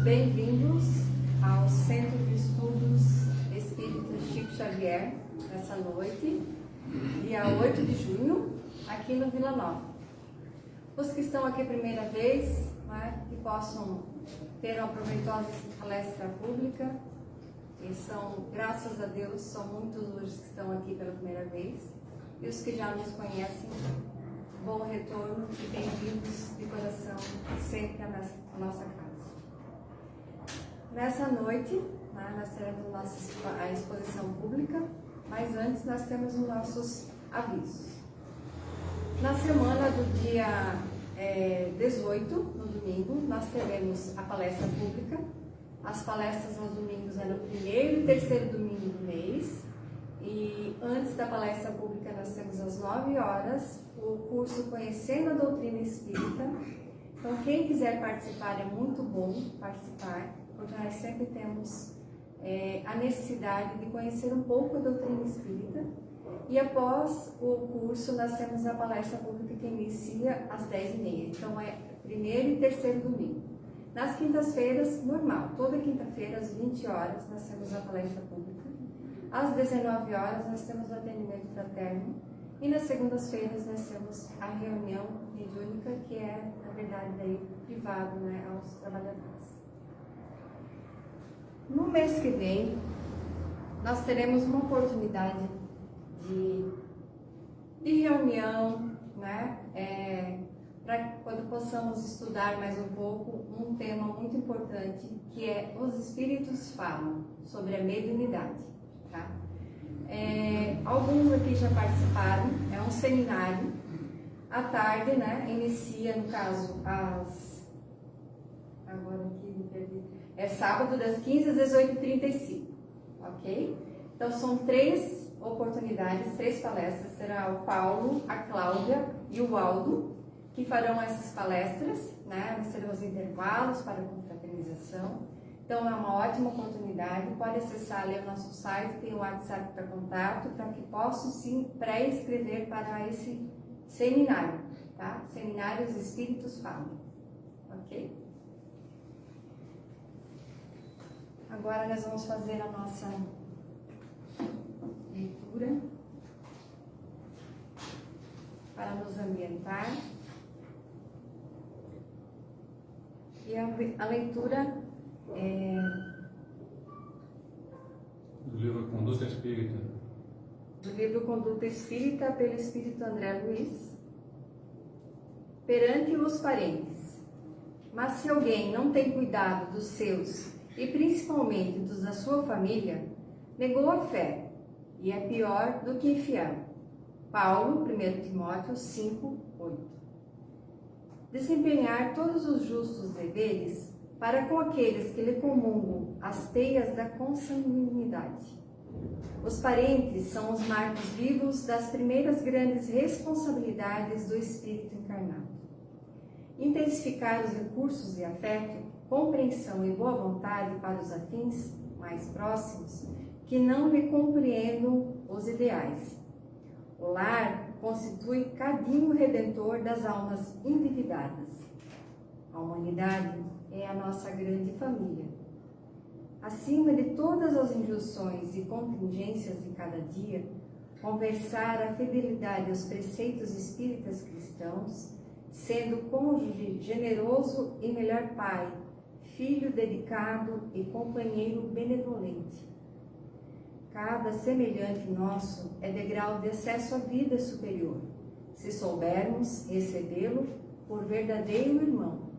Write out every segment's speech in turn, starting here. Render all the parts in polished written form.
bem-vindos ao Centro de Estudos Espíritas Chico Xavier, nessa noite, dia 8 de junho, aqui no Vila Nova. Os que estão aqui a primeira vez, né, que possam ter uma proveitosa palestra pública, e são, graças a Deus, são muitos hoje que estão aqui pela primeira vez, e os que já nos conhecem, bom retorno e bem-vindos de coração sempre à nossa casa. Nessa noite, né, nós teremos a exposição pública, mas antes nós temos os nossos avisos. Na semana do dia 18, no domingo, nós teremos a palestra pública. As palestras aos domingos é no primeiro e terceiro domingo do mês. E antes da palestra pública nós temos às 9 horas o curso Conhecendo a Doutrina Espírita. Então quem quiser participar, é muito bom participar, porque nós sempre temos a necessidade de conhecer um pouco a doutrina espírita. E após o curso nós temos a palestra pública que inicia às 10h30. Então é primeiro e terceiro domingo. Nas quintas-feiras, normal, toda quinta-feira às 20 horas nós temos a palestra pública. Às 19 horas nós temos o atendimento fraterno e nas segundas-feiras nós temos a reunião mediúnica, que é, na verdade, daí, privado, né, aos trabalhadores. No mês que vem, nós teremos uma oportunidade de reunião, né, para quando possamos estudar mais um pouco um tema muito importante, que é os Espíritos Falam, sobre a mediunidade. Tá? Alguns aqui já participaram, é um seminário, à tarde, né, inicia, no caso, agora aqui me perdi, é sábado das 15 às 18h35, ok? Então são 3 oportunidades, 3 palestras, será o Paulo, a Cláudia e o Aldo, que farão essas palestras, né, nós teremos intervalos para confraternização. Então é uma ótima oportunidade, pode acessar ali o nosso site, tem o WhatsApp para contato, para que possam se pré-inscrever para esse seminário, tá? Seminário Os Espíritos Falam, ok? Agora nós vamos fazer a nossa leitura para nos ambientar. E a leitura do livro Conduta Espírita. Do livro Conduta Espírita, pelo Espírito André Luiz. Perante os parentes. Mas se alguém não tem cuidado dos seus, e principalmente dos da sua família, negou a fé, e é pior do que infiel. Paulo, 1 Timóteo 5:8. Desempenhar todos os justos deveres para com aqueles que lhe comungam as teias da consanguinidade. Os parentes são os marcos vivos das primeiras grandes responsabilidades do espírito encarnado. Intensificar os recursos de afeto, compreensão e boa vontade para os afins mais próximos, que não lhe compreendam os ideais. O lar constitui cadinho redentor das almas endividadas. A humanidade é a nossa grande família. Acima de todas as injunções e contingências de cada dia, conversar a fidelidade aos preceitos espíritas cristãos, sendo cônjuge generoso e melhor pai, filho dedicado e companheiro benevolente. Cada semelhante nosso é degrau de acesso à vida superior, se soubermos recebê-lo por verdadeiro irmão.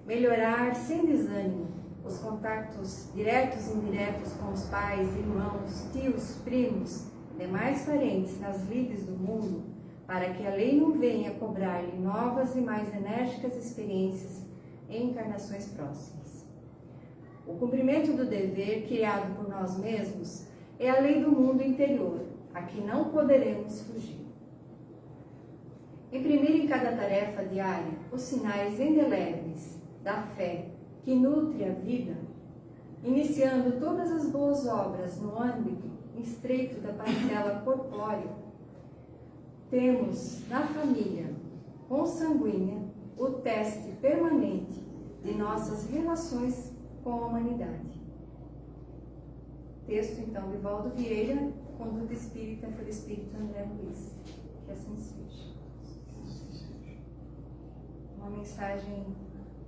Melhorar sem desânimo os contatos diretos e indiretos com os pais, irmãos, tios, primos, demais parentes nas lides do mundo, para que a lei não venha cobrar-lhe novas e mais enérgicas experiências em encarnações próximas. O cumprimento do dever criado por nós mesmos é a lei do mundo interior, a que não poderemos fugir. Imprimir em cada tarefa diária os sinais indeléveis da fé que nutre a vida, iniciando todas as boas obras no âmbito estreito da parentela corpórea, temos na família consanguínea o teste permanente de nossas relações com a humanidade. Texto, então, de Valdo Vieira, Conduta Espírita, pelo Espírito André Luiz. Que assim seja. Uma mensagem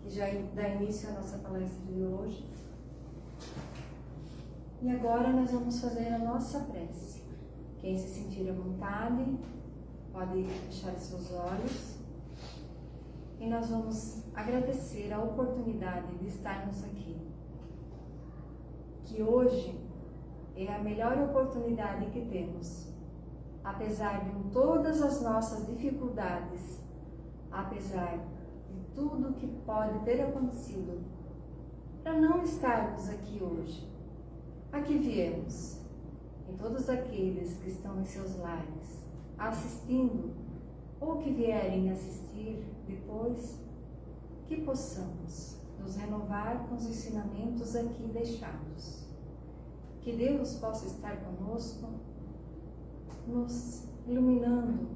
que já dá início à nossa palestra de hoje. E agora nós vamos fazer a nossa prece. Quem se sentir à vontade, pode fechar seus olhos. E nós vamos agradecer a oportunidade de estarmos aqui. Que hoje é a melhor oportunidade que temos, apesar de todas as nossas dificuldades, apesar de tudo que pode ter acontecido, para não estarmos aqui hoje. Aqui viemos, em todos aqueles que estão em seus lares, assistindo, ou que vierem assistir depois, que possamos nos renovar com os ensinamentos aqui deixados. Que Deus possa estar conosco, nos iluminando,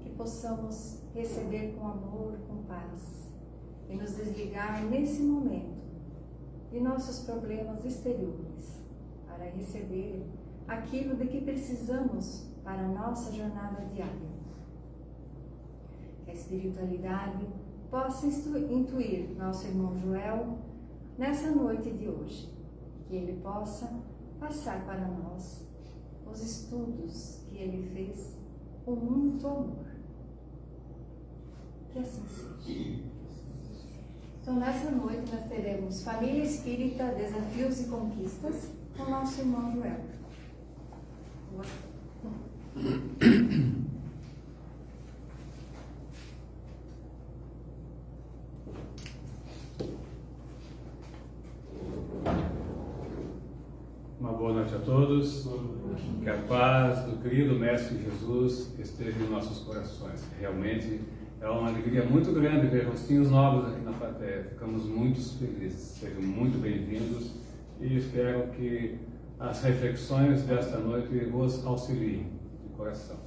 que possamos receber com amor, com paz, e nos desligar nesse momento de nossos problemas exteriores, para receber aquilo de que precisamos para a nossa jornada diária. Que a espiritualidade possa intuir nosso irmão Joel nessa noite de hoje, que ele possa passar para nós os estudos que ele fez com muito amor. Que assim seja. Então, nessa noite nós teremos Família Espírita, Desafios e Conquistas, com o nosso irmão Joel. Uma boa noite a todos. Que a paz do querido Mestre Jesus esteja em nossos corações. Realmente é uma alegria muito grande ver rostinhos novos aqui na plateia. Ficamos muito felizes. Sejam muito bem-vindos e espero que as reflexões desta noite vos auxiliem de coração.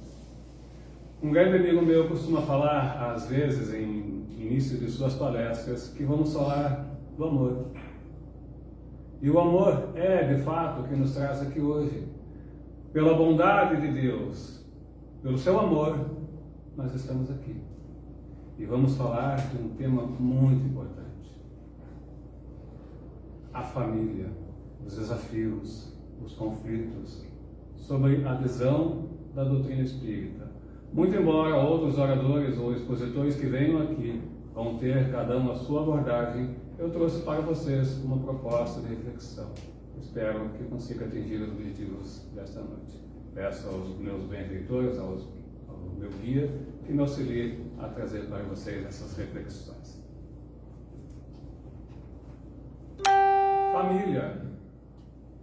Um grande amigo meu costuma falar, às vezes, em início de suas palestras, que vamos falar do amor. E o amor é, de fato, o que nos traz aqui hoje. Pela bondade de Deus, pelo seu amor, nós estamos aqui. E vamos falar de um tema muito importante. A família, os desafios, os conflitos, sobre a visão da doutrina espírita. Muito embora outros oradores ou expositores que venham aqui vão ter cada um a sua abordagem, eu trouxe para vocês uma proposta de reflexão. Espero que consiga atingir os objetivos desta noite. Peço aos meus benfeitores, ao meu guia, que me auxilie a trazer para vocês essas reflexões. Família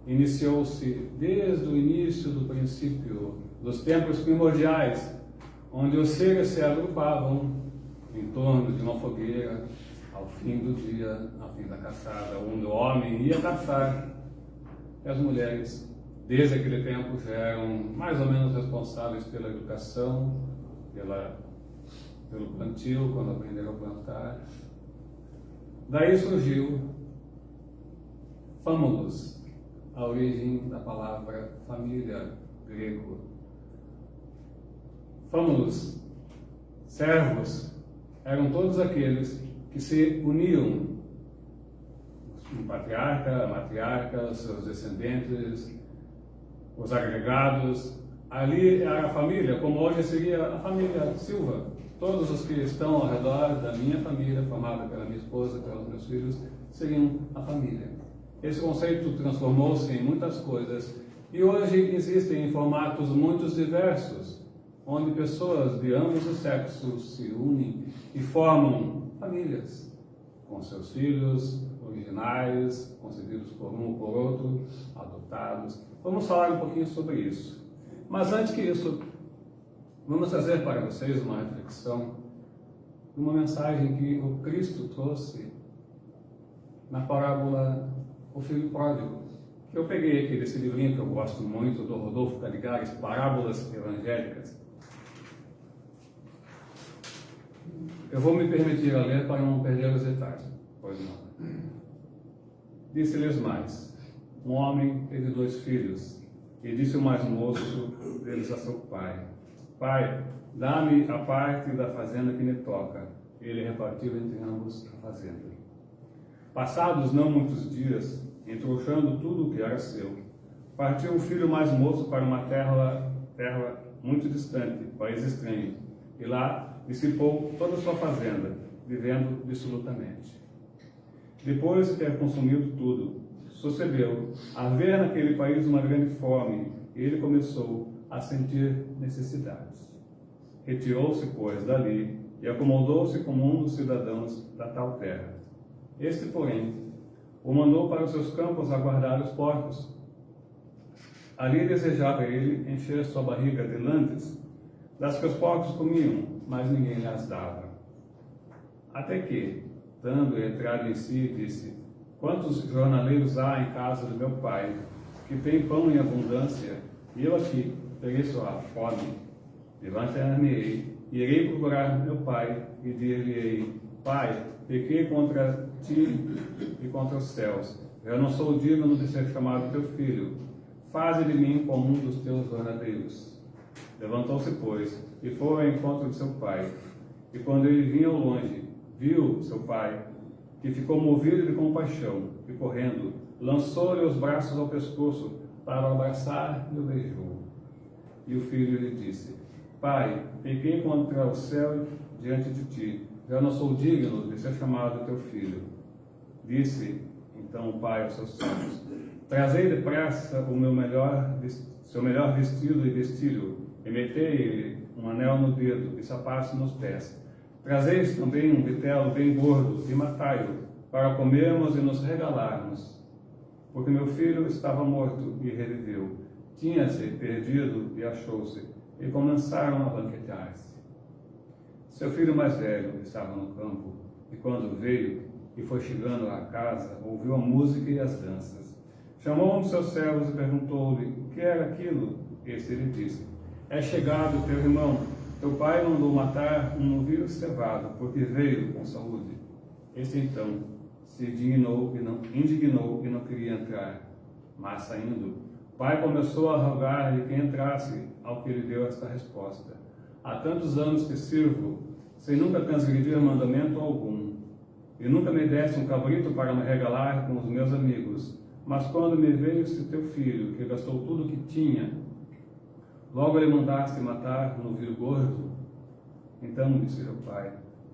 iniciou-se desde o início do princípio, dos tempos primordiais, onde os seres se agrupavam em torno de uma fogueira, ao fim do dia, ao fim da caçada, onde o homem ia caçar, e as mulheres, desde aquele tempo, já eram mais ou menos responsáveis pela educação, pelo plantio, quando aprenderam a plantar. Daí surgiu famulus, a origem da palavra família, grego. Famulus, servos, eram todos aqueles que se uniam, um patriarca, a matriarca, os seus descendentes, os agregados. Ali era a família, como hoje seria a família Silva. Todos os que estão ao redor da minha família, formada pela minha esposa, pelos meus filhos, seriam a família. Esse conceito transformou-se em muitas coisas e hoje existem em formatos muito diversos, onde pessoas de ambos os sexos se unem e formam famílias, com seus filhos originais, concebidos por um ou por outro, adotados. Vamos falar um pouquinho sobre isso. Mas antes que isso, vamos trazer para vocês uma reflexão de uma mensagem que o Cristo trouxe na parábola O Filho Pródigo, que eu peguei aqui desse livrinho que eu gosto muito, do Rodolfo Caligares, Parábolas Evangélicas. Eu vou me permitir a ler para não perder os detalhes. Pois não. Disse-lhes mais: um homem teve 2 filhos, e disse o mais moço deles a seu pai: Pai, dá-me a parte da fazenda que me toca. Ele repartiu entre ambos a fazenda. Passados não muitos dias, entrouxando tudo o que era seu, partiu o filho mais moço para uma terra muito distante, país estranho, e lá dissipou toda a sua fazenda, vivendo dissolutamente. Depois de ter consumido tudo, sucedeu haver naquele país uma grande fome, e ele começou a sentir necessidades. Retirou-se, pois, dali e acomodou-se como um dos cidadãos da tal terra. Este, porém, o mandou para os seus campos a guardar os porcos. Ali desejava ele encher sua barriga de lantes, das que os porcos comiam, mas ninguém lhes dava. Até que, dando entrada em si, disse: Quantos jornaleiros há em casa do meu pai, que tem pão em abundância, e eu aqui pereço a fome? Levantar-me-ei, irei procurar meu pai, e dir-lhe-ei: Pai, pequei contra ti e contra os céus. Eu não sou digno de ser chamado teu filho. Faze de mim como um dos teus jornaleiros. Levantou-se, pois, e foi ao encontro de seu pai. E quando ele vinha ao longe, viu seu pai, que ficou movido de compaixão, e correndo, lançou-lhe os braços ao pescoço para o abraçar e o beijou. E o filho lhe disse: Pai, pequei contra o céu diante de ti. Já não sou digno de ser chamado teu filho. Disse então o pai aos seus servos: Trazei depressa seu melhor vestido e vestilho, e metei-lhe um anel no dedo e sapatos nos pés. Trazeis também um vitelo bem gordo e matai-o, para comermos e nos regalarmos. Porque meu filho estava morto e reviveu, tinha-se perdido e achou-se, e começaram a banquetear-se. Seu filho mais velho estava no campo, e quando veio e foi chegando à casa, ouviu a música e as danças. Chamou um de seus servos e perguntou-lhe o que era aquilo. Este lhe disse: É chegado teu irmão. Teu pai mandou matar um novilho cevado, porque veio com saúde. Este então se indignou e não queria entrar. Mas saindo, o pai começou a rogar-lhe que entrasse, ao que lhe deu esta resposta: Há tantos anos que sirvo, sem nunca transgredir mandamento algum, e nunca me deste um cabrito para me regalar com os meus amigos. Mas quando me veio este teu filho, que gastou tudo o que tinha, logo lhe mandaste matar um novilho gordo? Então disse o pai: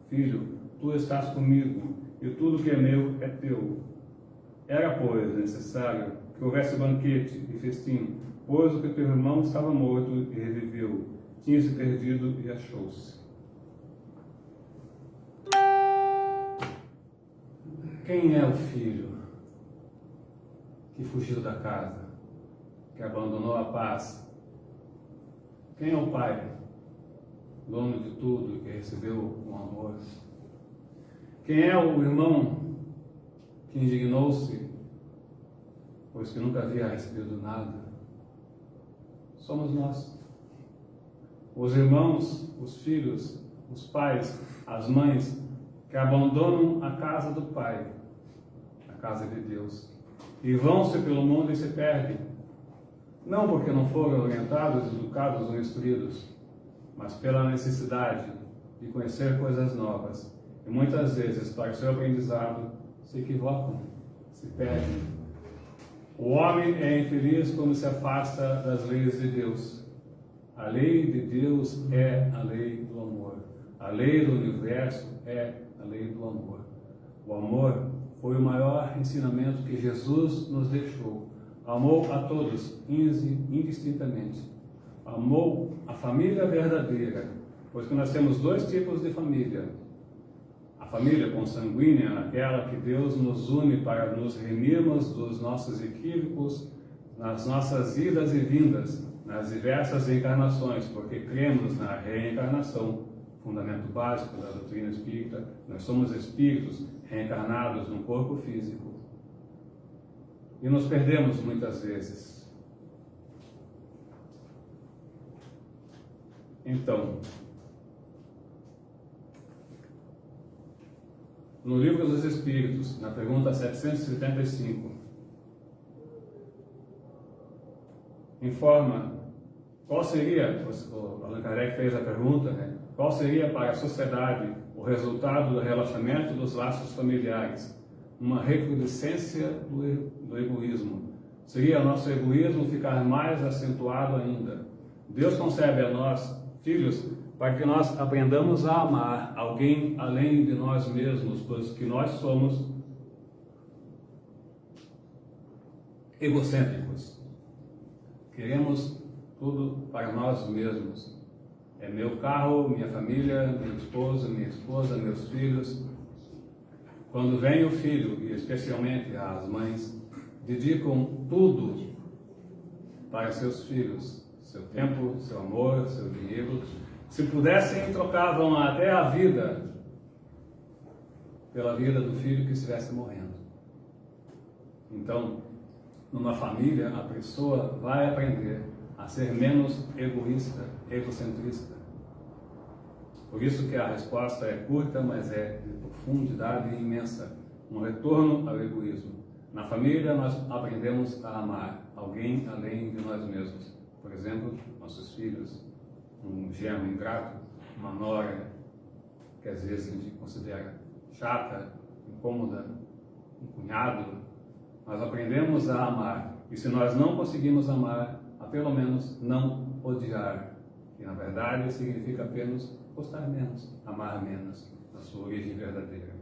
Filho, tu estás comigo, e tudo que é meu é teu. Era, pois, necessário que houvesse banquete e festim, pois o que teu irmão estava morto e reviveu, tinha se perdido e achou-se. Quem é o filho que fugiu da casa, que abandonou a paz? Quem é o pai, dono de tudo, que recebeu com amor? Quem é o irmão que indignou-se, pois que nunca havia recebido nada? Somos nós. Os irmãos, os filhos, os pais, as mães, que abandonam a casa do Pai, a casa de Deus, e vão-se pelo mundo e se perdem. Não porque não foram orientados, educados ou instruídos, mas pela necessidade de conhecer coisas novas. E muitas vezes, para o seu aprendizado, se equivocam, se perdem. O homem é infeliz quando se afasta das leis de Deus. A lei de Deus é a lei do amor. A lei do universo é a lei do amor. O amor foi o maior ensinamento que Jesus nos deixou. Amou a todos, indistintamente. Amou a família verdadeira, pois que nós temos 2 tipos de família. A família consanguínea, aquela que Deus nos une para nos remirmos dos nossos equívocos, nas nossas idas e vindas, nas diversas encarnações, porque cremos na reencarnação, fundamento básico da doutrina espírita. Nós somos espíritos reencarnados num corpo físico. E nos perdemos muitas vezes. Então, no Livro dos Espíritos, na pergunta 775, informa qual seria, o Allan Kardec fez a pergunta, né? Qual seria para a sociedade o resultado do relaxamento dos laços familiares? Uma recrudescência do egoísmo. Seria o nosso egoísmo ficar mais acentuado ainda. Deus concebe a nós, filhos, para que nós aprendamos a amar alguém além de nós mesmos, pois que nós somos egocêntricos. Queremos tudo para nós mesmos. É meu carro, minha família, meu esposo, minha esposa, meus filhos. Quando vem o filho, e especialmente as mães, dedicam tudo para seus filhos, seu tempo, seu amor, seu dinheiro. Se pudessem, trocavam até a vida pela vida do filho que estivesse morrendo. Então, numa família, a pessoa vai aprender a ser menos egoísta, egocentrista. Por isso que a resposta é curta, mas é de profundidade imensa. Um retorno ao egoísmo. Na família, nós aprendemos a amar alguém além de nós mesmos. Por exemplo, nossos filhos, um genro ingrato, uma nora que às vezes a gente considera chata, incômoda, um cunhado. Nós aprendemos a amar. E se nós não conseguimos amar, a pelo menos não odiar. Que na verdade significa apenas gostar menos, amar menos, na sua origem verdadeira.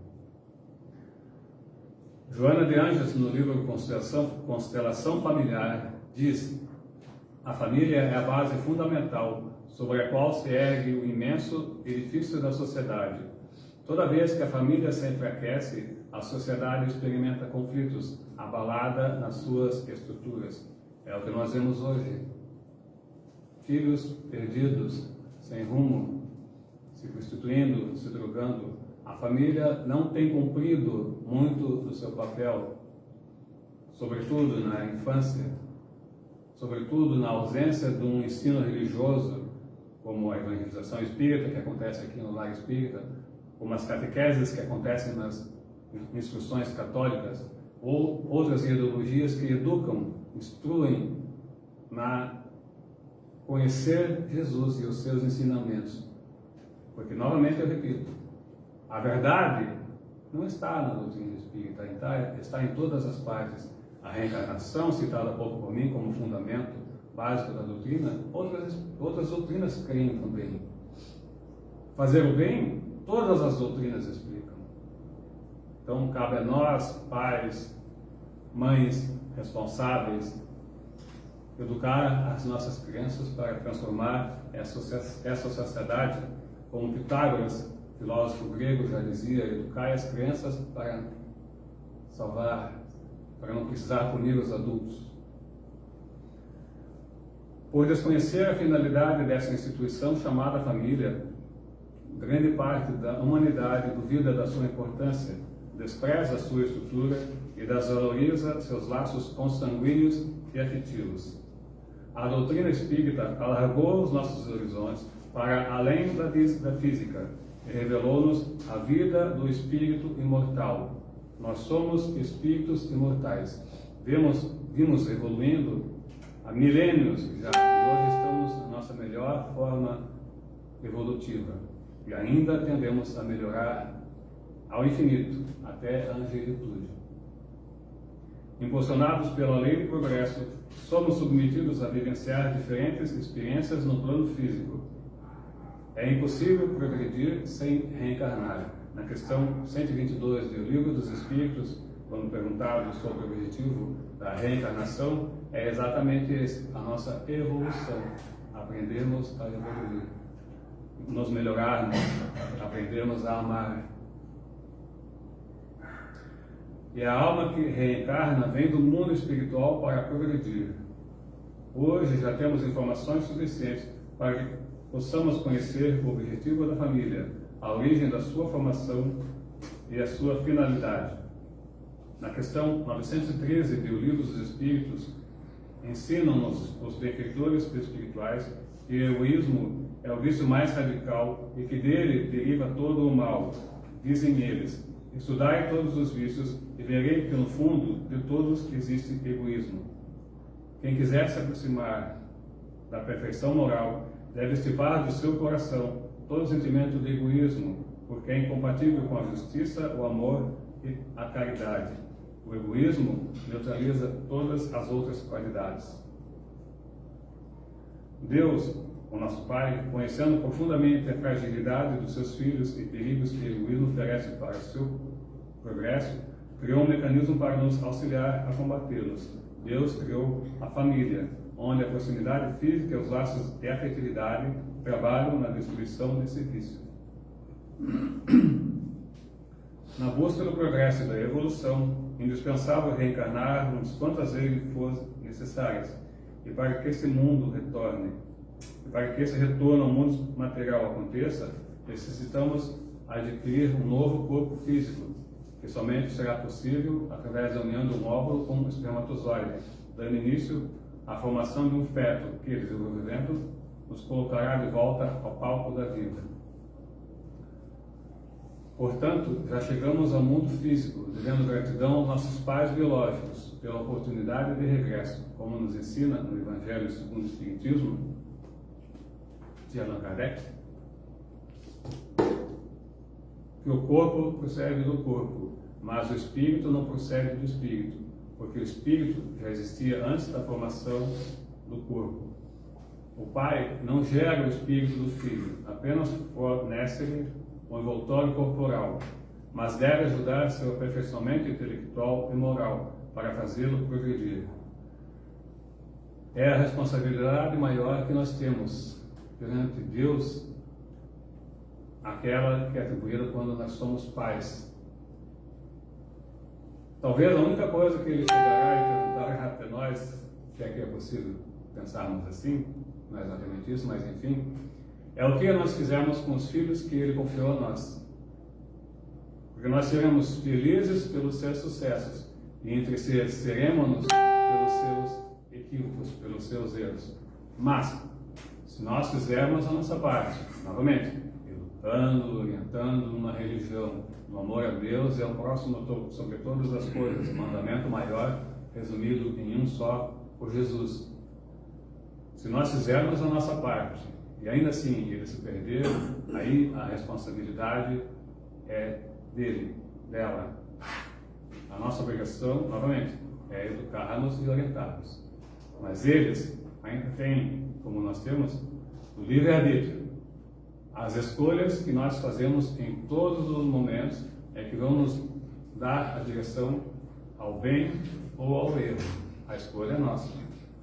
Joana de Ângeles, no livro Constelação Familiar, diz: a família é a base fundamental sobre a qual se ergue o imenso edifício da sociedade. Toda vez que a família se enfraquece, a sociedade experimenta conflitos, abalada nas suas estruturas. É o que nós vemos hoje. Filhos perdidos, sem rumo, se prostituindo, se drogando. A família não tem cumprido muito do seu papel, sobretudo na infância, sobretudo na ausência de um ensino religioso, como a evangelização espírita, que acontece aqui no Lar Espírita, como as catequeses que acontecem nas instruções católicas, ou outras ideologias que educam, instruem na conhecer Jesus e os seus ensinamentos. Porque, novamente, eu repito, a verdade não está na doutrina espírita, está em todas as partes. A reencarnação, citada há pouco por mim como fundamento básico da doutrina, outras doutrinas creem também. Fazer o bem, todas as doutrinas explicam. Então, cabe a nós, pais, mães responsáveis, educar as nossas crianças para transformar essa sociedade, como Pitágoras, filósofo grego, já dizia: educar as crianças para salvar, para não precisar punir os adultos. Por desconhecer a finalidade dessa instituição chamada família, grande parte da humanidade duvida da sua importância, despreza sua estrutura e desvaloriza seus laços consanguíneos e afetivos. A doutrina espírita alargou os nossos horizontes para além da física e revelou-nos a vida do espírito imortal. Nós somos espíritos imortais. Vimos evoluindo há milênios já, e hoje estamos na nossa melhor forma evolutiva. E ainda tendemos a melhorar ao infinito, até a angelitude. Impulsionados pela lei do progresso, somos submetidos a vivenciar diferentes experiências no plano físico. É impossível progredir sem reencarnar. Na questão 122 do Livro dos Espíritos, quando perguntado sobre o objetivo da reencarnação, é exatamente esse: a nossa evolução. Aprendermos a evoluir, nos melhorarmos, aprendermos a amar. E a alma que reencarna vem do mundo espiritual para progredir. Hoje já temos informações suficientes para que possamos conhecer o objetivo da família, a origem da sua formação e a sua finalidade. Na questão 913 do Livro dos Espíritos, ensinam-nos os benfeitores espirituais que o egoísmo é o vício mais radical e que dele deriva todo o mal. Dizem eles: Estudai todos os vícios e verei que no fundo de todos existe egoísmo. Quem quiser se aproximar da perfeição moral deve extirpar do seu coração todo sentimento de egoísmo, porque é incompatível com a justiça, o amor e a caridade. O egoísmo neutraliza todas as outras qualidades. Deus, o nosso Pai, conhecendo profundamente a fragilidade dos seus filhos e perigos que o egoísmo oferece para o seu progresso, criou um mecanismo para nos auxiliar a combatê-los. Deus criou a família, onde a proximidade física e os laços de afetividade trabalham na destruição desse vício. Na busca do progresso e da evolução, indispensável reencarnarmos quantas vezes for necessárias, e para que esse mundo retorne, e para que esse retorno ao mundo material aconteça, necessitamos adquirir um novo corpo físico, que somente será possível através da união de um óvulo com um espermatozoide, dando início à formação de um feto que, desenvolvendo, nos colocará de volta ao palco da vida. Portanto, já chegamos ao mundo físico, devendo gratidão aos nossos pais biológicos pela oportunidade de regresso, como nos ensina no Evangelho segundo o Espiritismo de Allan Kardec, que o corpo procede do corpo, mas o espírito não procede do espírito, porque o espírito já existia antes da formação do corpo. O pai não gera o espírito do filho, apenas fornece-lhe o envoltório corporal, mas deve ajudar seu aperfeiçoamento intelectual e moral para fazê-lo progredir. É a responsabilidade maior que nós temos perante Deus, aquela que é atribuída quando nós somos pais. Talvez a única coisa que ele chegará e perguntará para nós, se é que é possível pensarmos assim, não é exatamente isso, mas enfim, é o que nós fizemos com os filhos que ele confiou a nós. Porque nós seremos felizes pelos seus sucessos e entristeceremos-nos pelos seus equívocos, pelos seus erros. Mas, se nós fizermos a nossa parte, novamente, educando, orientando numa religião, no amor a Deus e ao próximo sobre todas as coisas, mandamento maior, resumido em um só, por Jesus. Se nós fizermos a nossa parte, e ainda assim ele se perder, aí a responsabilidade é dele, dela. A nossa obrigação, novamente, é educar-nos e orientar-nos. Mas eles ainda têm, como nós temos, o livre-arbítrio. As escolhas que nós fazemos em todos os momentos é que vão nos dar a direção ao bem ou ao erro. A escolha é nossa.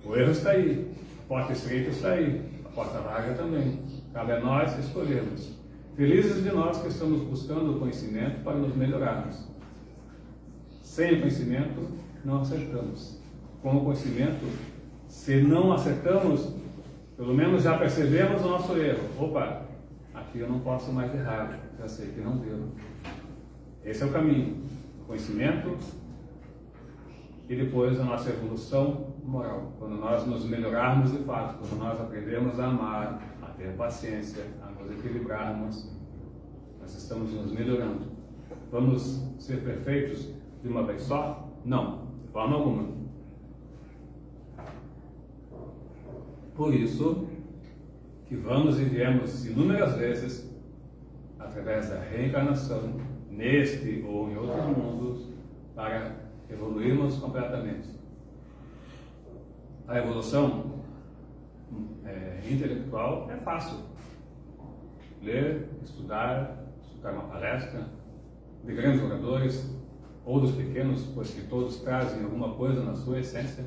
O erro está aí, a porta estreita está aí, a porta larga também. Cabe a nós escolhermos. Felizes de nós que estamos buscando o conhecimento para nos melhorarmos. Sem o conhecimento, não acertamos. Com o conhecimento, se não acertamos, pelo menos já percebemos o nosso erro. Opa, aqui eu não posso mais errar, já sei que não devo. Esse é o caminho. O conhecimento e depois a nossa evolução moral. Quando nós nos melhorarmos de fato, quando nós aprendemos a amar, a ter paciência, a nos equilibrarmos, nós estamos nos melhorando. Vamos ser perfeitos de uma vez só? Não, de forma alguma. Por isso que vamos e viemos inúmeras vezes, através da reencarnação, neste ou em outros mundos, para evoluirmos completamente. A evolução intelectual é fácil. Ler, estudar uma palestra de grandes oradores, ou dos pequenos, pois que todos trazem alguma coisa na sua essência,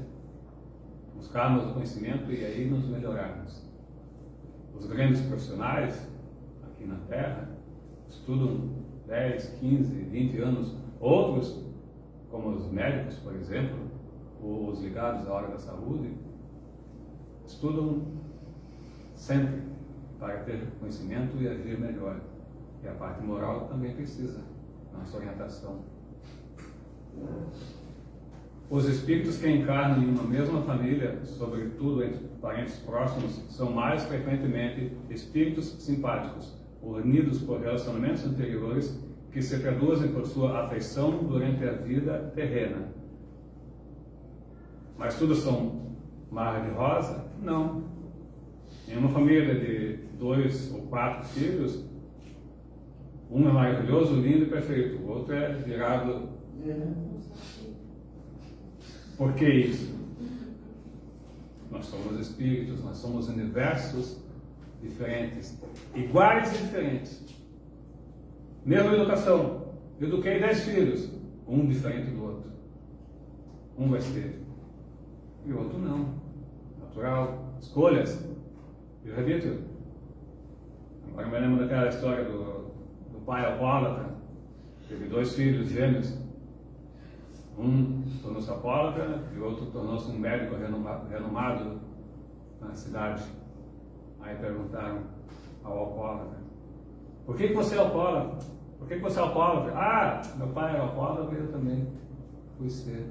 buscarmos o conhecimento e aí nos melhorarmos. Os grandes profissionais aqui na Terra estudam 10, 15, 20 anos. Outros, como os médicos, por exemplo, ou os ligados à área da saúde, estudam sempre para ter conhecimento e agir melhor. E a parte moral também precisa da nossa orientação. Os espíritos que encarnam em uma mesma família, sobretudo entre parentes próximos, são mais frequentemente espíritos simpáticos, unidos por relacionamentos anteriores que se traduzem por sua afeição durante a vida terrena. Mas tudo são mar de rosa? Não. Em uma família de 2 ou 4 filhos, um é maravilhoso, lindo e perfeito, o outro é virado. Por que isso? Nós somos espíritos, nós somos universos diferentes, iguais e diferentes. Mesma educação. Eduquei 10 filhos, um diferente do outro. Um vai ser e o outro não. Natural. Escolhas. E repito, agora me lembro daquela história do pai alcoólatra. Teve 2 filhos gêmeos. Um tornou-se alcoólatra e o outro tornou-se um médico renomado na cidade. Aí perguntaram ao alcoólatra: por que você é alcoólatra? Por que você é alcoólatra? Ah, meu pai era alcoólatra e eu também fui ser.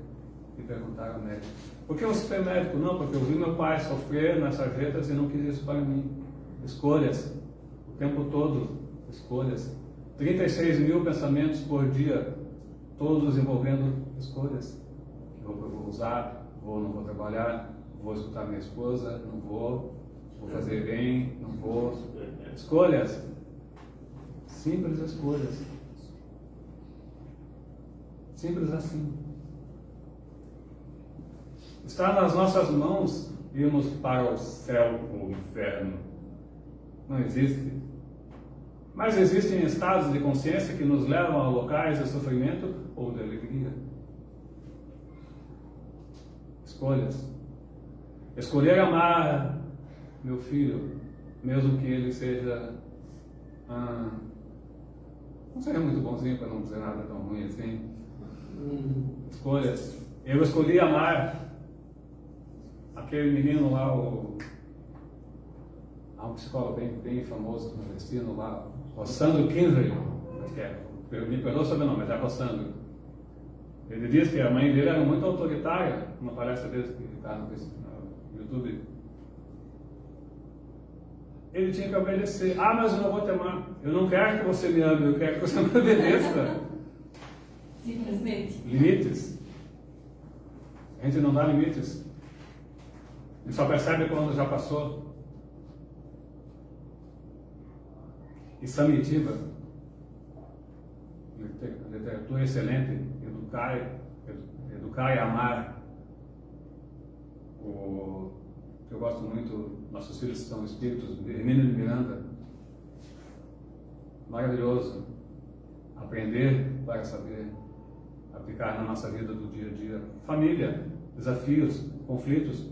E perguntaram ao médico: por que você foi médico? Não, porque eu vi meu pai sofrer nas sarjetas e não quis isso para mim. Escolhas, o tempo todo, escolhas. 36 mil pensamentos por dia, todos envolvendo escolhas. Que roupa eu vou usar? Vou, não vou trabalhar? Vou escutar minha esposa? Não vou. Vou fazer bem? Não vou. Escolhas. Simples escolhas. Simples assim. Está nas nossas mãos irmos para o céu ou o inferno. Não existe. Mas existem estados de consciência que nos levam a locais de sofrimento ou de alegria. Escolhas. Escolher amar meu filho, mesmo que ele seja não seja muito bonzinho, para não dizer nada tão ruim assim. Escolhas. Eu escolhi amar aquele menino lá, um psicólogo bem famoso nordestino lá, Rossandro Kinsley, acho que é, me perdoa o sobrenome, mas é Rossandro. Ele diz que a mãe dele era muito autoritária, numa palestra dele que está no YouTube. Ele tinha que obedecer. Ah, mas eu não vou te amar. Eu não quero que você me ame, eu quero que você me obedeça. Simplesmente. Limites. A gente não dá limites. A gente só percebe quando já passou. E Samitiba, literatura excelente, educar e amar. Eu gosto muito, nossos filhos são espíritos, Hermínio de Miranda. Maravilhoso. Aprender para saber aplicar na nossa vida do dia a dia. Família, desafios, conflitos.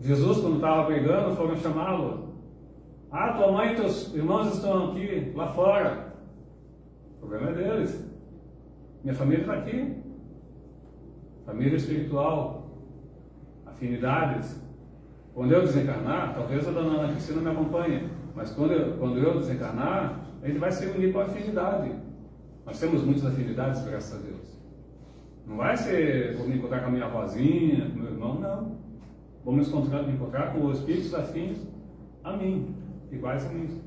Jesus, quando estava pregando, foram chamá-lo. Ah, tua mãe e teus irmãos estão aqui, lá fora. O problema é deles. Minha família está aqui. Família espiritual, afinidades. Quando eu desencarnar, talvez a dona Ana Cristina me acompanhe, mas quando eu desencarnar, a gente vai se unir com afinidade. Nós temos muitas afinidades, graças a Deus. Não vai ser, vou me encontrar com a minha avózinha, com meu irmão, não. Vamos me encontrar com os espíritos afins a mim, iguais a mim.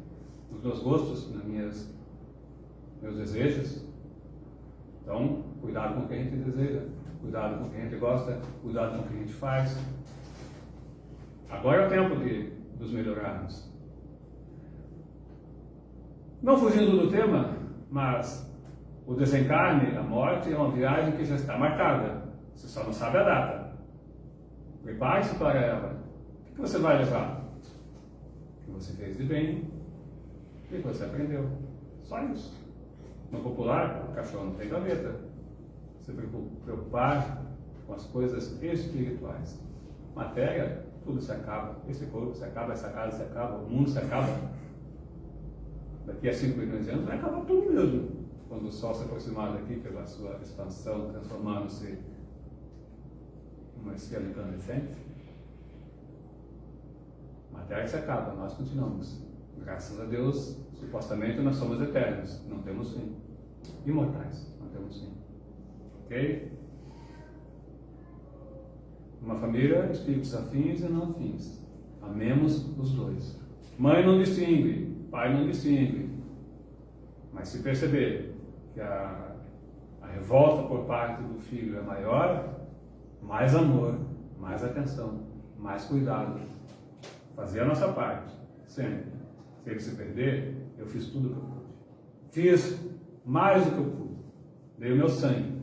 Os meus gostos, meus desejos. Então, cuidado com o que a gente deseja, cuidado com o que a gente gosta, cuidado com o que a gente faz. Agora é o tempo de nos melhorarmos. Não fugindo do tema, mas o desencarne, a morte, é uma viagem que já está marcada. Você só não sabe a data. Prepare-se para ela. O que você vai levar? O que você fez de bem e o que você aprendeu. Só isso. No popular, o cachorro não tem gaveta. Se preocupar com as coisas espirituais. Matéria, tudo se acaba. Esse corpo se acaba, essa casa se acaba, o mundo se acaba. Daqui a 5 milhões de anos vai acabar tudo mesmo. Quando o Sol se aproximar daqui pela sua expansão, transformando-se uma estrela incandescente, a matéria se acaba, nós continuamos. Graças a Deus, supostamente nós somos eternos, não temos fim. Imortais, não temos fim. Ok? Uma família, espíritos afins e não afins. Amemos os dois. Mãe não distingue, pai não distingue. Mas se perceber que a revolta por parte do filho é maior, mais amor, mais atenção, mais cuidado. Fazer a nossa parte, sempre. Se ele se perder, eu fiz tudo o que eu pude. Fiz mais do que eu pude. Dei o meu sangue.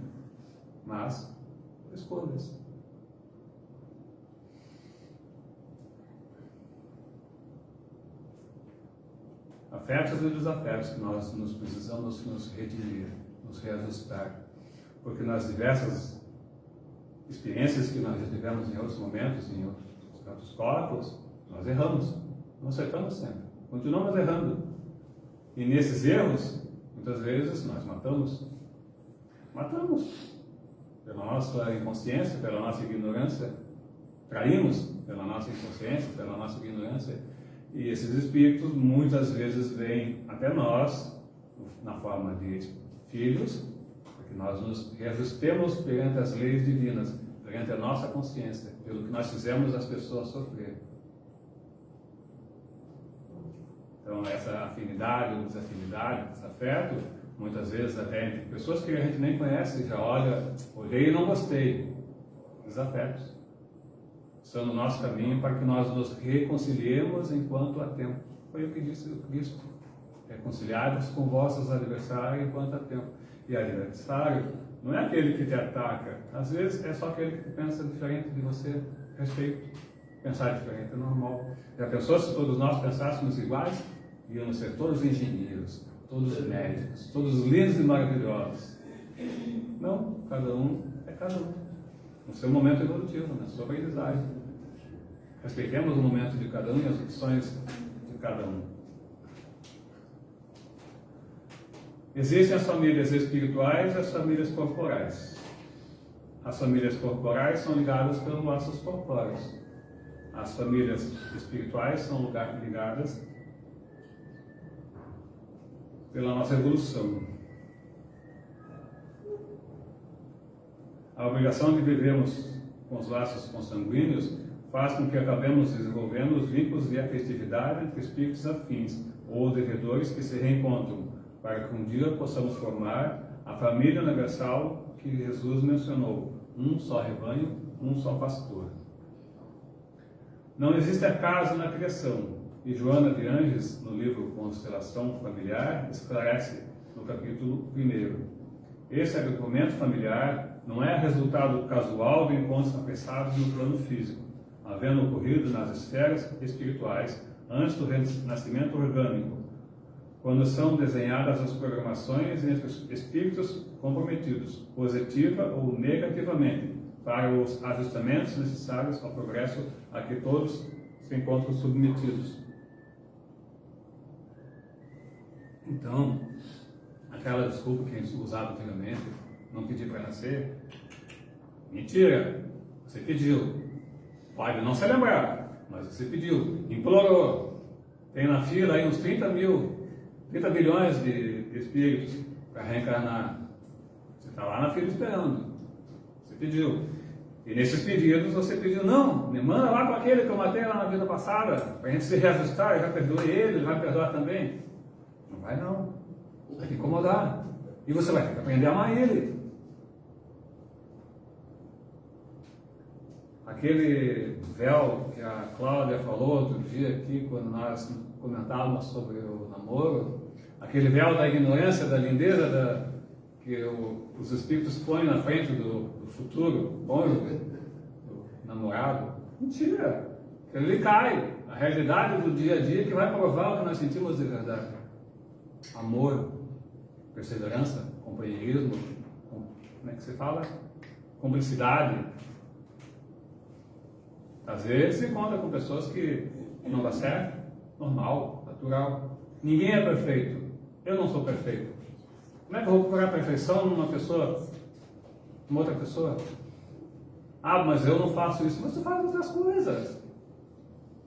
Mas, escolhas. Afetos e desafetos que nós nos precisamos nos redimir, nos reajustar. Porque nas diversas experiências que nós já tivemos em outros momentos, em outros corpos, nós erramos. Não acertamos sempre. Continuamos errando. E nesses erros, muitas vezes, nós matamos. Matamos. Pela nossa inconsciência, pela nossa ignorância. Traímos pela nossa inconsciência, pela nossa ignorância. E esses espíritos muitas vezes vêm até nós, na forma de filhos, para que nós nos reajustemos perante as leis divinas, perante a nossa consciência, pelo que nós fizemos as pessoas sofrer. Então, essa afinidade ou desafinidade, esse afeto, muitas vezes até entre pessoas que a gente nem conhece, já olhei e não gostei. Desafetos. Estão no nosso caminho para que nós nos reconciliemos enquanto há tempo. Foi o que disse o Cristo. Reconciliados com vossos adversários enquanto há tempo. E adversário não é aquele que te ataca. Às vezes é só aquele que pensa diferente de você. Respeito. Pensar diferente é normal. Já pensou se todos nós pensássemos iguais? Íamos ser todos engenheiros, todos médicos, todos lindos e maravilhosos. Não, cada um é cada um. No seu momento evolutivo, na sua aprendizagem. Respeitemos o momento de cada um e as opções de cada um. Existem as famílias espirituais e as famílias corporais. As famílias corporais são ligadas pelos laços corpóreos. As famílias espirituais são ligadas pela nossa evolução. A obrigação de vivermos com os laços consanguíneos faz com que acabemos desenvolvendo os vínculos de afetividade entre espíritos afins ou devedores que se reencontram, para que um dia possamos formar a família universal que Jesus mencionou, um só rebanho, um só pastor. Não existe acaso na criação, e Joana de Anges, no livro Constelação Familiar, esclarece no capítulo 1. Esse agrupamento familiar não é resultado casual de encontros apressados no plano físico, havendo ocorrido nas esferas espirituais antes do renascimento orgânico, quando são desenhadas as programações entre os espíritos comprometidos, positiva ou negativamente, para os ajustamentos necessários ao progresso a que todos se encontram submetidos. Então, aquela desculpa que a gente usava antigamente, não pedi para nascer, mentira, você pediu. Pode não se lembrar, mas você pediu, implorou. Tem na fila aí uns 30 bilhões de espíritos para reencarnar. Você está lá na fila esperando. Você pediu. E nesses pedidos você pediu, não, me manda lá com aquele que eu matei lá na vida passada, para a gente se reajustar, eu já perdoei ele vai perdoar também. Não vai não. Vai te incomodar. E você vai ter que aprender a amar ele. Aquele véu que a Cláudia falou outro dia aqui, quando nós comentávamos sobre o namoro, aquele véu da ignorância, da lindeza, que os espíritos põem na frente do futuro cônjuge, do namorado. Mentira! Ele cai. A realidade do dia a dia que vai provar o que nós sentimos de verdade. Amor, perseverança, companheirismo, como é que se fala? Cumplicidade. Às vezes se encontra com pessoas que não dá certo, normal, natural. Ninguém é perfeito. Eu não sou perfeito. Como é que eu vou procurar perfeição numa pessoa, numa outra pessoa? Ah, mas eu não faço isso. Mas você faz outras coisas.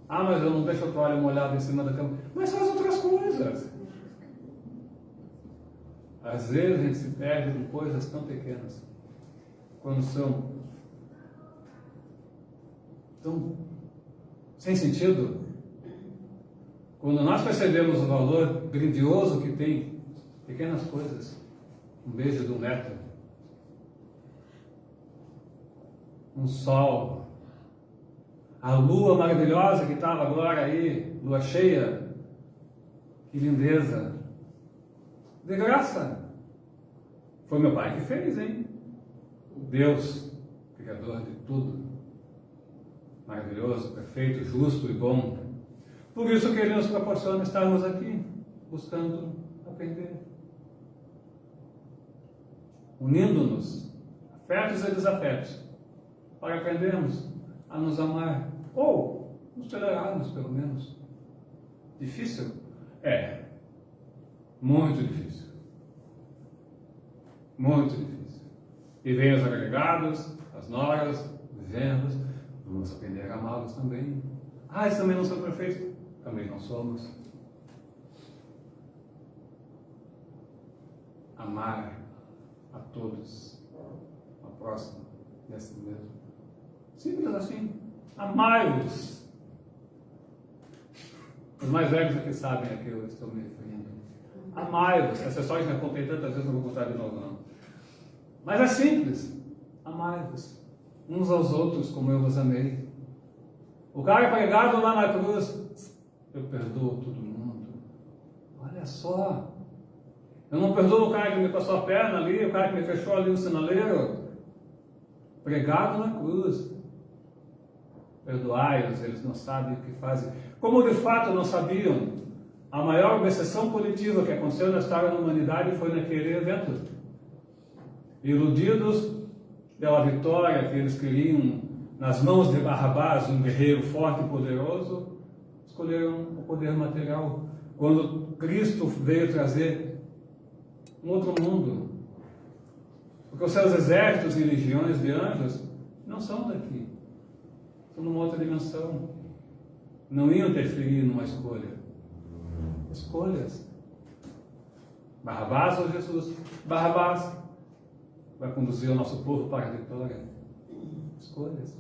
Ah, mas eu não deixo a toalha molhada em cima da cama. Mas faz outras coisas. Às vezes a gente se perde com coisas tão pequenas, quando são tão sem sentido. Quando nós percebemos o valor grandioso que tem Pequenas coisas. Um beijo do neto. Um sol. A lua maravilhosa que estava agora aí, lua cheia. Que lindeza. De graça. Foi meu pai que fez, hein? Deus, Criador de tudo. Maravilhoso, perfeito, justo e bom. Por isso que Ele nos proporciona estarmos aqui, buscando aprender. Unindo-nos, afetos e desafetos, para aprendermos a nos amar, ou nos tolerarmos, pelo menos. Difícil? É. Muito difícil. Muito difícil. E vem os agregados, as noras, os genros, vamos aprender a amá-los também. Ah, eles também não são perfeitos? Também não somos. Amar a todos, a próxima, e assim mesmo. Simples assim. Amai-os. Os mais velhos aqui sabem a que eu estou me referindo. Amai-os. Essa história já contei tantas vezes, não vou contar de novo não. Mas é simples. Amai-vos uns aos outros como eu vos amei. O cara pregado lá na cruz, eu perdoo todo mundo. Olha só. Eu não perdoo o cara que me passou a perna ali, o cara que me fechou ali no sinaleiro. Pregado na cruz. Perdoai-os, eles não sabem o que fazem. Como de fato não sabiam, a maior obsessão coletiva que aconteceu na história da humanidade foi naquele evento. Iludidos pela vitória que eles queriam nas mãos de Barrabás, um guerreiro forte e poderoso, escolheram o poder material. Quando Cristo veio trazer um outro mundo. Porque os seus exércitos e legiões de anjos não são daqui. São numa outra dimensão. Não iam interferir numa escolha. Escolhas. Barrabás ou Jesus? Barrabás vai conduzir o nosso povo para a vitória. Escolhas.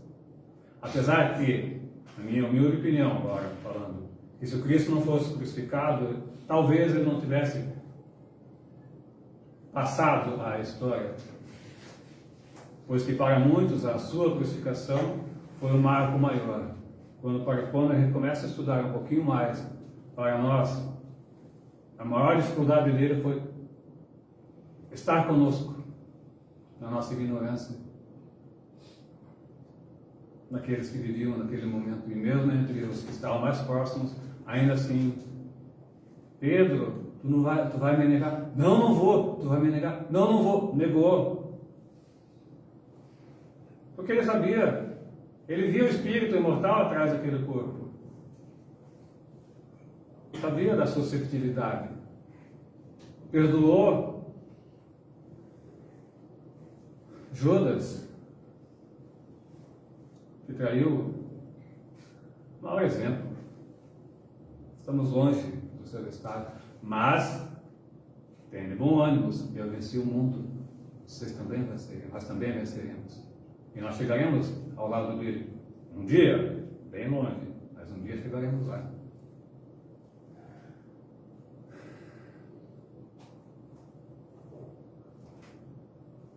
Apesar que, na minha humilde opinião, agora falando, que se o Cristo não fosse crucificado, talvez ele não tivesse passado a história. Pois que para muitos a sua crucificação foi um marco maior. Quando a gente começa a estudar um pouquinho mais, para nós, a maior dificuldade dele foi estar conosco, na nossa ignorância, naqueles que viviam naquele momento, e mesmo entre os que estavam mais próximos, ainda assim, Pedro, tu vai me negar? Não, não vou. Tu vai me negar? Não, não vou. Negou. Porque ele sabia, ele via o espírito imortal atrás daquele corpo. Sabia da susceptibilidade. Perdoou Judas, que traiu. Mau exemplo. Estamos longe do seu estado. Mas, tenha bom ânimo, eu venci o mundo. Vocês também vencerem, nós também venceremos. E nós chegaremos ao lado dele. Um dia, bem longe, mas um dia chegaremos lá.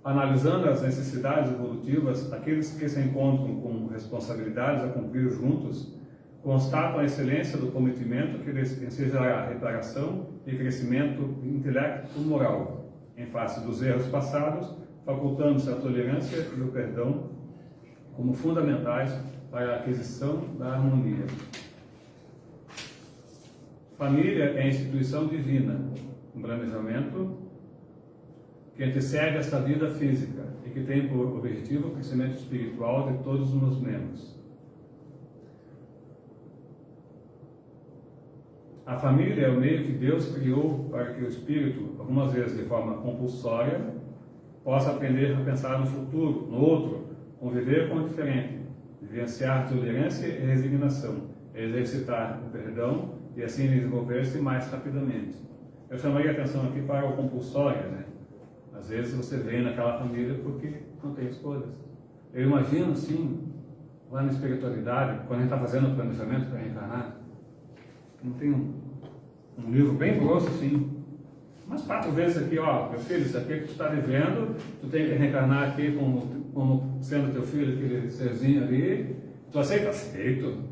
Analisando as necessidades evolutivas, aqueles que se encontram com responsabilidades a cumprir juntos, constatam a excelência do cometimento que ensejará reparação e crescimento intelecto-moral, em face dos erros passados, facultando-se a tolerância e o perdão como fundamentais para a aquisição da harmonia. Família é a instituição divina, um planejamento que antecede esta vida física e que tem por objetivo o crescimento espiritual de todos os membros. A família é o meio que Deus criou para que o espírito, algumas vezes de forma compulsória, possa aprender a pensar no futuro, no outro, conviver com o diferente, vivenciar tolerância e resignação, exercitar o perdão e assim desenvolver-se mais rapidamente. Eu chamaria a atenção aqui para o compulsório, né? Às vezes você vem naquela família porque não tem escolhas. Eu imagino, sim, lá na espiritualidade, quando a gente está fazendo o planejamento para reencarnar, não tem um livro bem grosso assim, umas 4 vezes aqui, ó, meu filho, isso aqui que tu está vivendo, tu tem que reencarnar aqui como sendo teu filho, aquele serzinho ali, tu aceita? Aceito.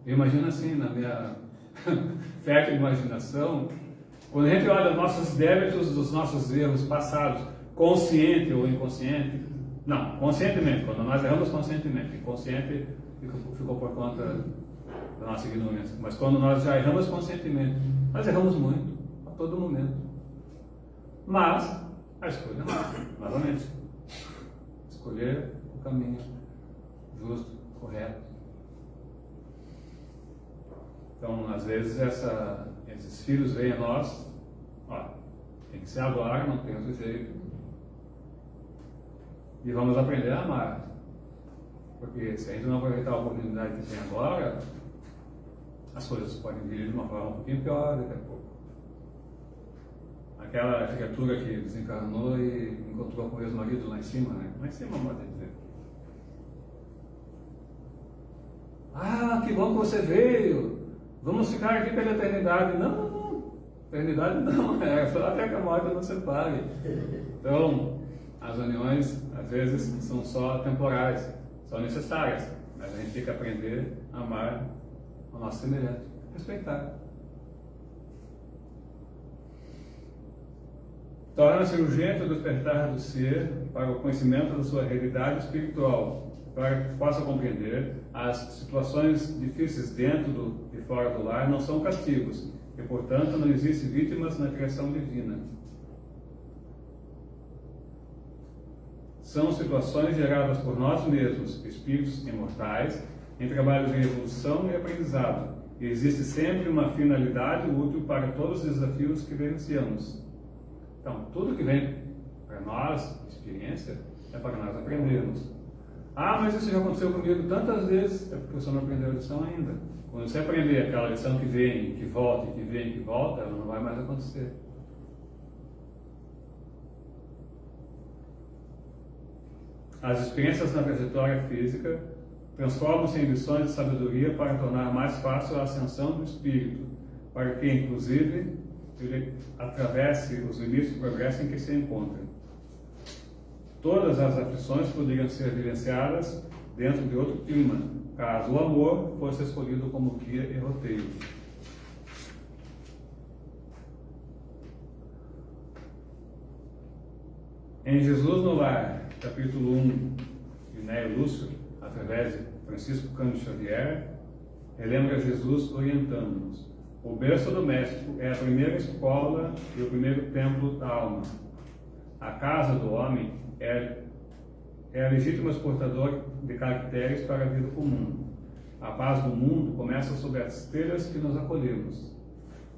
Imagina assim, na minha fértil imaginação, quando a gente olha nossos débitos dos nossos erros passados, consciente ou inconsciente, não, conscientemente, quando nós erramos conscientemente, inconsciente ficou por conta da nossa ignorância, mas quando nós já erramos conscientemente, nós erramos muito, a todo momento. Mas a escolha é nossa, novamente. Escolher o caminho justo, correto. Então, às vezes, esses filhos vêm a nós, ó, tem que ser agora, não tem outro jeito. E vamos aprender a amar. Porque se a gente não aproveitar a oportunidade que tem agora, as coisas podem vir de uma forma um pouquinho pior daqui a pouco. Aquela criatura que desencarnou e encontrou com o ex-marido lá em cima, né? Lá em cima, pode dizer. Ah, que bom que você veio! Vamos ficar aqui pela eternidade. Não. Eternidade não, é só até que a morte nos separe. Então, as uniões, às vezes, são só temporais, são necessárias, mas a gente tem que aprender a amar o nosso semelhante, respeitar. Torna-se urgente o despertar do ser para o conhecimento da sua realidade espiritual, para que possa compreender as situações difíceis dentro e fora do lar não são castigos, e, portanto, não existem vítimas na criação divina. São situações geradas por nós mesmos, espíritos imortais, em trabalhos de evolução e aprendizado, e existe sempre uma finalidade útil para todos os desafios que vivenciamos. Então, tudo que vem para nós, experiência, é para nós aprendermos. Ah, mas isso já aconteceu comigo tantas vezes, é porque você não aprendeu a lição ainda. Quando você aprender aquela lição que vem, que volta, que vem, que volta, ela não vai mais acontecer. As experiências na trajetória física transformam-se em lições de sabedoria para tornar mais fácil a ascensão do espírito, para que, inclusive, ele atravesse os limites do progresso em que se encontra. Todas as aflições poderiam ser vivenciadas dentro de outro clima, caso o amor fosse escolhido como guia e roteiro. Em Jesus no Lar, capítulo 1, Inéio Lúcio, através de Francisco Cândido Xavier, relembra Jesus orientando-nos. O berço doméstico é a primeira escola e o primeiro templo da alma. A casa do homem é a legítima exportadora de caracteres para a vida comum. A paz do mundo começa sob as telhas que nos acolhemos.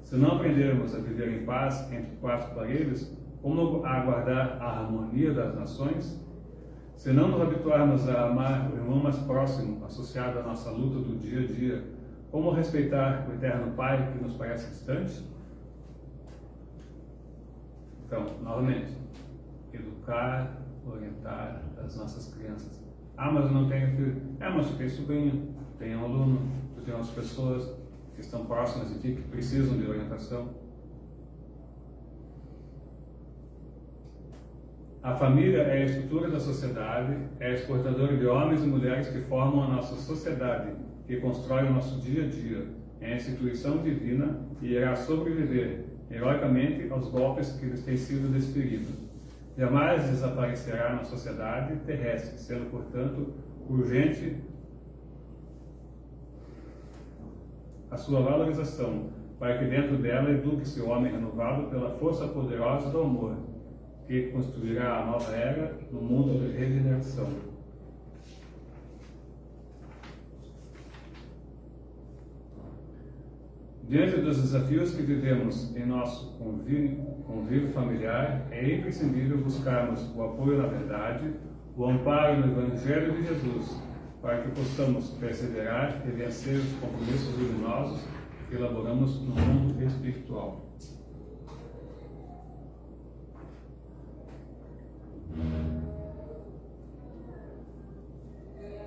Se não aprendermos a viver em paz entre quatro paredes, como aguardar a harmonia das nações? Se não nos habituarmos a amar o irmão mais próximo, associado à nossa luta do dia a dia, como respeitar o eterno Pai que nos parece distante? Então, novamente, educar, orientar as nossas crianças. Ah, mas eu não tenho filho. Mas tu tem sobrinho, tu tem um aluno, tu tem outras pessoas que estão próximas de ti, que precisam de orientação. A família é a estrutura da sociedade, é a exportadora de homens e mulheres que formam a nossa sociedade, que constrói o nosso dia a dia. É a instituição divina e irá sobreviver heroicamente aos golpes que lhes têm sido desferidos. Jamais desaparecerá na sociedade terrestre, sendo, portanto, urgente a sua valorização, para que dentro dela eduque-se o homem renovado pela força poderosa do amor, que construirá a nova era no mundo de regeneração. Diante dos desafios que vivemos em nosso convívio familiar, é imprescindível buscarmos o apoio na verdade, o amparo no Evangelho de Jesus, para que possamos perseverar e vencer os compromissos luminosos que elaboramos no mundo espiritual.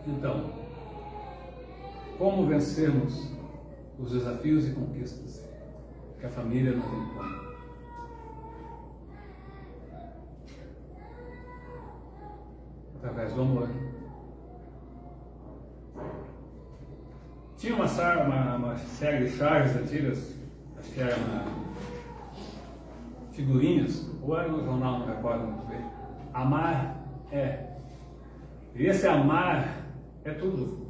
Então, como vencermos os desafios e conquistas que a família nos impõe? através do amor. Tinha uma série de charges antigas, acho que era figurinhas, ou era no jornal, não recordo muito bem. Amar é. E esse amar é tudo.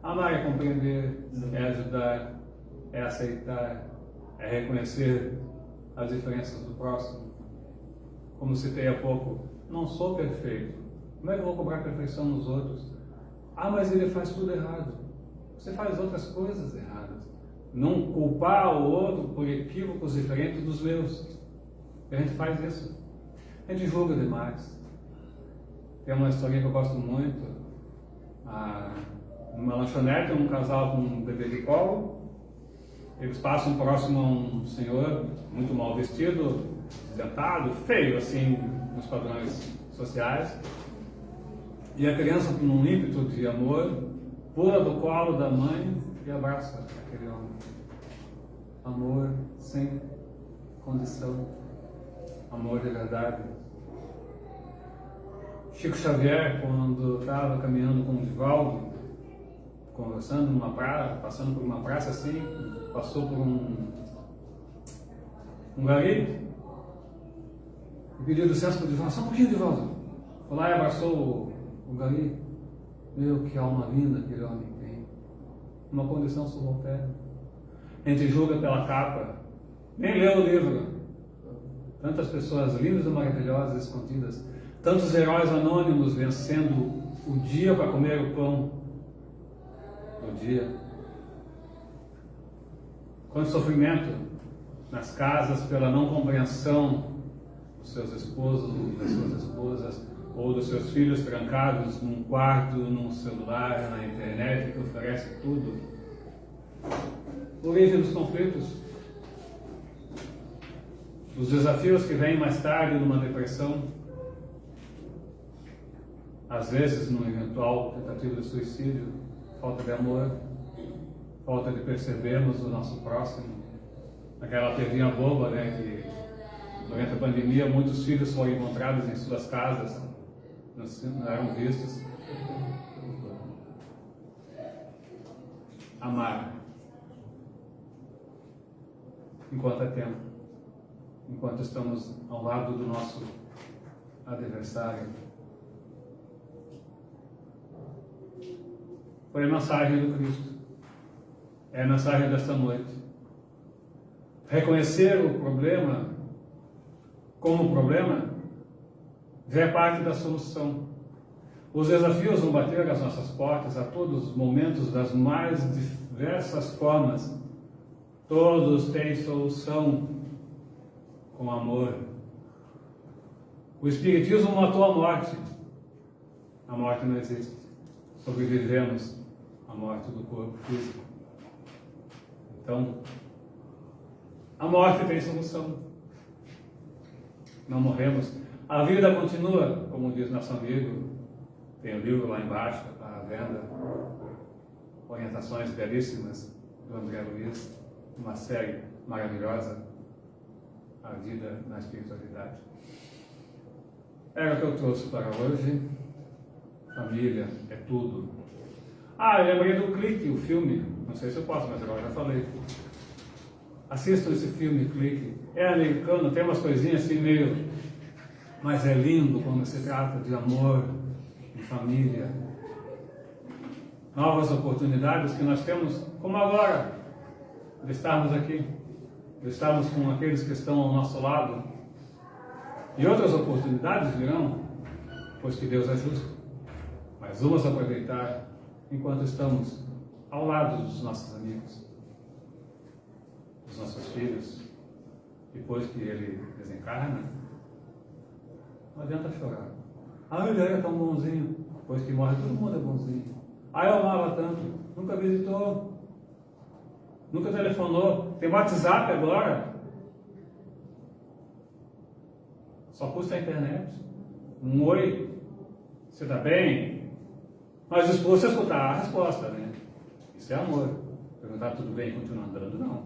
Amar é compreender, é ajudar, é aceitar, é reconhecer as diferenças do próximo. Como citei há pouco, não sou perfeito. Como é que eu vou cobrar perfeição nos outros? Ah, mas ele faz tudo errado. Você faz outras coisas erradas. Não culpar o outro por equívocos diferentes dos meus. A gente faz isso. A gente julga demais. Tem uma historinha que eu gosto muito. Numa lanchonete, um casal com um bebê de colo. Eles passam próximo a um senhor muito mal vestido, desdentado, feio assim, nos padrões sociais. E a criança, com um ímpeto de amor, pula do colo da mãe e abraça aquele homem. Amor sem condição. Amor de verdade. Chico Xavier, quando estava caminhando com o Divaldo, conversando numa praça, passando por uma praça assim, passou por um gari e pediu licença para o Divaldo. Só um pouquinho, Divaldo. Foi lá e abraçou o gari. Meu, que alma linda aquele homem tem. Uma condição subalterna. A gente julga pela capa, nem lê o livro. Tantas pessoas lindas e maravilhosas escondidas. Tantos heróis anônimos vencendo o dia para comer o pão do dia. Quanto sofrimento nas casas pela não compreensão dos seus esposos, das suas esposas, ou dos seus filhos trancados num quarto, num celular, na internet, que oferece tudo. Origem dos conflitos, os desafios que vêm mais tarde numa depressão, às vezes numa eventual tentativa de suicídio, falta de amor, falta de percebermos o nosso próximo. Aquela piadinha boba, né, que durante a pandemia muitos filhos foram encontrados em suas casas, não eram vistos. Amar enquanto é tempo, enquanto estamos ao lado do nosso adversário. Foi a mensagem do Cristo. É a mensagem desta noite. Reconhecer o problema como problema já é parte da solução. Os desafios vão bater às nossas portas a todos os momentos, das mais diversas formas. Todos têm solução com amor. O Espiritismo matou a morte. A morte não existe. Sobrevivemos à morte do corpo físico. Então, a morte tem solução. Não morremos. A vida continua, como diz nosso amigo. Tem o livro lá embaixo, à venda. Orientações belíssimas do André Luiz. Uma série maravilhosa. A vida na espiritualidade. Era o que eu trouxe para hoje. Família é tudo. Eu lembrei do Clique, o filme. Não sei se eu posso, mas agora já falei. Assistam esse filme, Clique. É americano, tem umas coisinhas assim meio... Mas é lindo quando se trata de amor, de família. Novas oportunidades que nós temos, como agora, de estarmos aqui. De estarmos com aqueles que estão ao nosso lado. E outras oportunidades virão, pois que Deus é justo. Mas vamos aproveitar enquanto estamos ao lado dos nossos amigos, dos nossos filhos. Depois que ele desencarna, não adianta chorar. Ele era tão bonzinho. Depois que morre, todo mundo é bonzinho. Eu amava tanto. Nunca visitou. Nunca telefonou. Tem WhatsApp agora. Só custa a internet. Um oi. Você está bem? Mas disposto a escutar a resposta, né? Isso é amor. Perguntar tudo bem e continuar andando, não.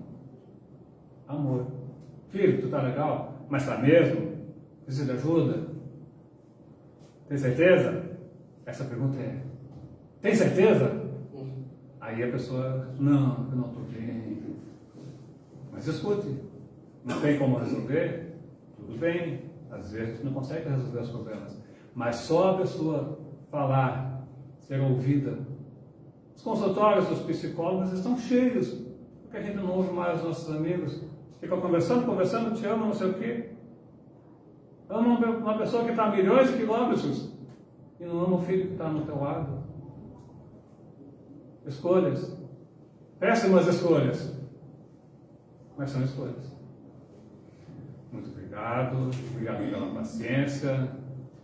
Amor. Filho, tu tá legal? Mas tá mesmo? Precisa de ajuda? Tem certeza? Essa pergunta é: tem certeza? Aí a pessoa, não, eu não estou bem. Mas escute, não tem como resolver? Tudo bem, às vezes a gente não consegue resolver os problemas. Mas só a pessoa falar, ser ouvida. Os consultórios dos psicólogos estão cheios, porque a gente não ouve mais os nossos amigos. Ficam conversando, te ama, não sei o quê. Ama uma pessoa que está a milhões de quilômetros e não ama o filho que está no teu lado. Escolhas. Péssimas escolhas. Mas são escolhas. Muito obrigado. Obrigado pela paciência.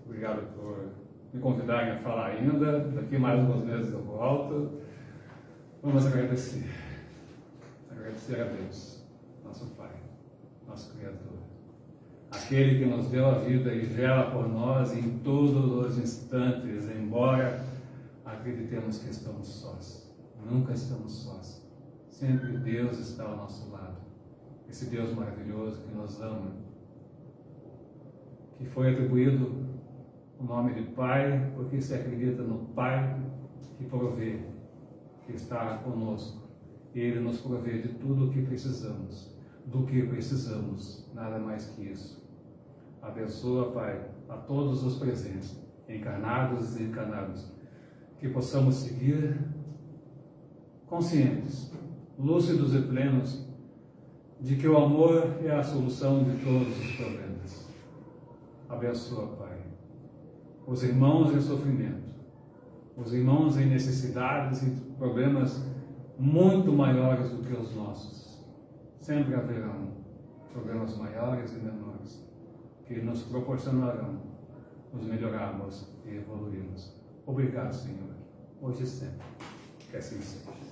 Obrigado por me convidarem a falar ainda. Daqui mais alguns meses eu volto. Vamos agradecer. Agradecer a Deus, nosso Pai, nosso Criador. Aquele que nos deu a vida e vela por nós em todos os instantes, embora acreditemos que estamos sós. Nunca estamos sós. Sempre Deus está ao nosso lado. Esse Deus maravilhoso que nos ama, que foi atribuído o nome de Pai, porque se acredita no Pai que provê, que está conosco. E Ele nos provê de tudo o que precisamos. Do que precisamos, nada mais que isso. Abençoa, Pai, a todos os presentes, encarnados e desencarnados, que possamos seguir conscientes, lúcidos e plenos, de que o amor é a solução de todos os problemas. Abençoa, Pai, os irmãos em sofrimento, os irmãos em necessidades e problemas muito maiores do que os nossos. Sempre haverão problemas maiores e menores que nos proporcionarão nos melhorarmos e evoluirmos. Obrigado, Senhor, hoje e sempre. Que assim seja.